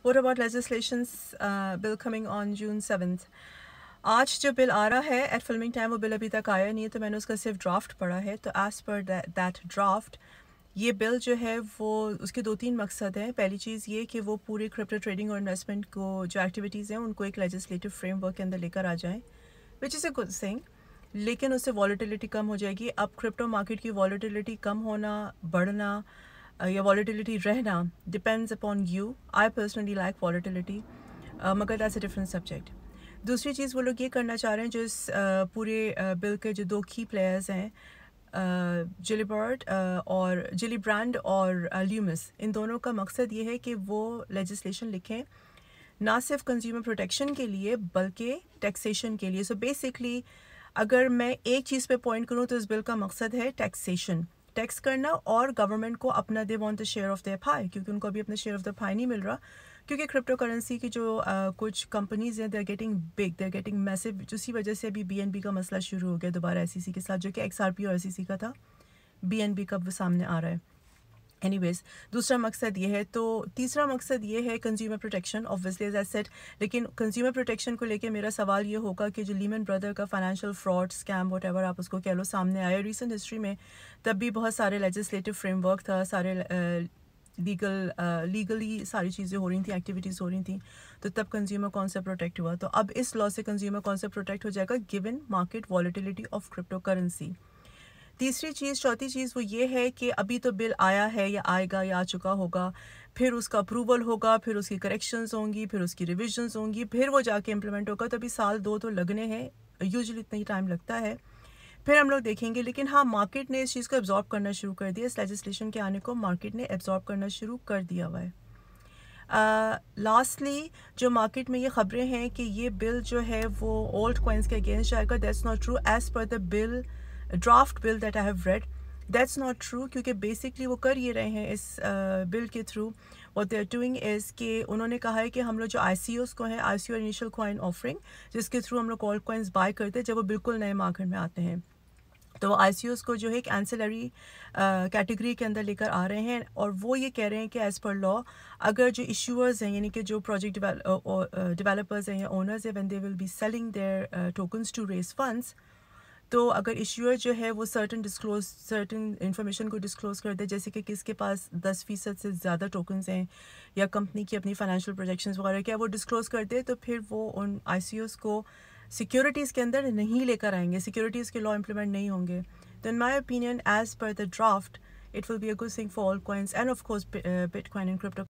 What about legislations bill coming on June 7th? आज जो bill आ रहा है एट फिल्मिंग टाइम वो बिल अभी तक आया नहीं है, तो मैंने उसका सिर्फ ड्राफ्ट पढ़ा है। तो एज़ पर दैट ड्राफ्ट ये बिल जो है वो उसके 2-3 मकसद हैं। पहली चीज़ ये कि वो पूरे क्रिप्टो ट्रेडिंग और इन्वेस्टमेंट को जो एक्टिविटीज़ हैं उनको एक लेजिस्लेटिव फ्रेमवर्क के अंदर लेकर आ जाएं, which is a good thing. लेकिन उससे वॉलेटिलिटी कम हो जाएगी। अब क्रिप्टो मार्केट की वॉलेटिलिटी कम होना, बढ़ना या वॉलेटिलिटी रहना depends upon you. I personally like volatility, मगर दैट्स अ डिफरेंट सब्जेक्ट। दूसरी चीज़ वो लोग ये करना चाह रहे हैं, जो इस पूरे बिल के जो 2 की प्लेयर्स हैं, जिलीबर्ड और जिली ब्रांड और ल्यूमिस, इन दोनों का मकसद ये है कि वो लेजिस्लेशन लिखें ना सिर्फ कंज्यूमर प्रोटेक्शन के लिए बल्कि टैक्सेशन के लिए। सो बेसिकली अगर मैं एक चीज़ पे पॉइंट करूँ तो इस बिल का मकसद है टैक्सेशन, टैक्स करना, और गवर्नमेंट को अपना they want the share of the pie, क्योंकि उनको अभी अपना शेयर ऑफ द पाई नहीं मिल रहा। क्योंकि क्रिप्टो करेंसी की जो कुछ कंपनीज हैं, they are getting big, they are getting massive, उसी वजह से अभी बीएनबी का मसला शुरू हो गया दोबारा एसईसी के साथ, जो कि एक्सआरपी और एसईसी का था। बीएनबी का सामने आ रहा है। एनीवेज, दूसरा मकसद ये है। तो तीसरा मकसद ये है consumer protection, obviously as I said. लेकिन कंज्यूमर प्रोटेक्शन को लेके मेरा सवाल ये होगा कि जो लीमन ब्रदर का financial fraud scam whatever आप उसको कह लो सामने आया रिसेंट हिस्ट्री में, तब भी बहुत सारे लेजिस्लेटिव फ्रेमवर्क था, सारे लीगली सारी चीज़ें हो रही थी, एक्टिविटीज़ हो रही थी, तो तब कंज्यूमर कौन सा प्रोटेक्ट हुआ। तो अब इस लॉ से कंज्यूमर कौन सा प्रोटेक्ट हो जाएगा given market volatility of crypto currency. तीसरी चीज़, चौथी चीज़ वो ये है कि अभी तो बिल आया है या आएगा या आ चुका होगा, फिर उसका अप्रूवल होगा, फिर उसकी करेक्शंस होंगी, फिर उसकी रिविजन्स होंगी, फिर वो जाके इम्प्लीमेंट होगा। तो अभी 1-2 तो लगने हैं, यूजुअली इतना ही टाइम लगता है, फिर हम लोग देखेंगे। लेकिन हाँ, मार्केट ने इस चीज़ को एब्जॉर्ब करना शुरू कर दिया, इस लेजिस्लेशन के आने को मार्केट ने एब्जॉर्ब करना शुरू कर दिया हुआ है। लास्टली जो मार्केट में ये ख़बरें हैं कि ये बिल जो है वो ओल्ड कॉइन्स के अगेंस्ट जाएगा, that's not true as per the bill draft bill that I have read. That's not true, क्योंकि बेसिकली वो कर ये रहे हैं इस बिल के through, what they are doing is कि उन्होंने कहा है कि हम लोग जो ICOs को हैं, ICO इनिशियल कॉइन ऑफरिंग, जिसके थ्रू हम लोग ओल्ड कॉइन्स बाय करते हैं जब वो बिल्कुल नए मार्केट में आते हैं, तो ICOs को जो है एक एंसिलरी कैटेगरी के अंदर लेकर आ रहे हैं। और वो ये कह रहे हैं कि एज़ पर लॉ अगर जो इशूअर्स हैं, यानी कि जो प्रोजेक्ट डेवलपर्स हैं या ओनर्स हैं, when they will be selling their tokens to raise funds, तो अगर इशूअर जो है वो सर्टन इंफॉर्मेशन को डिस्क्लोज कर दे, जैसे कि किसके पास 10% से ज़्यादा टोकन्स हैं या कंपनी की अपनी फाइनेंशियल प्रोजेक्शंस वगैरह क्या वो डिस्क्लोज कर दे, तो फिर वो उन ICOs को सिक्योरिटीज़ के अंदर नहीं लेकर आएंगे, सिक्योरिटीज़ के लॉ इम्प्लीमेंट नहीं होंगे। तो in my opinion as per the draft it will be a good thing for all coins and of course bitcoin and crypto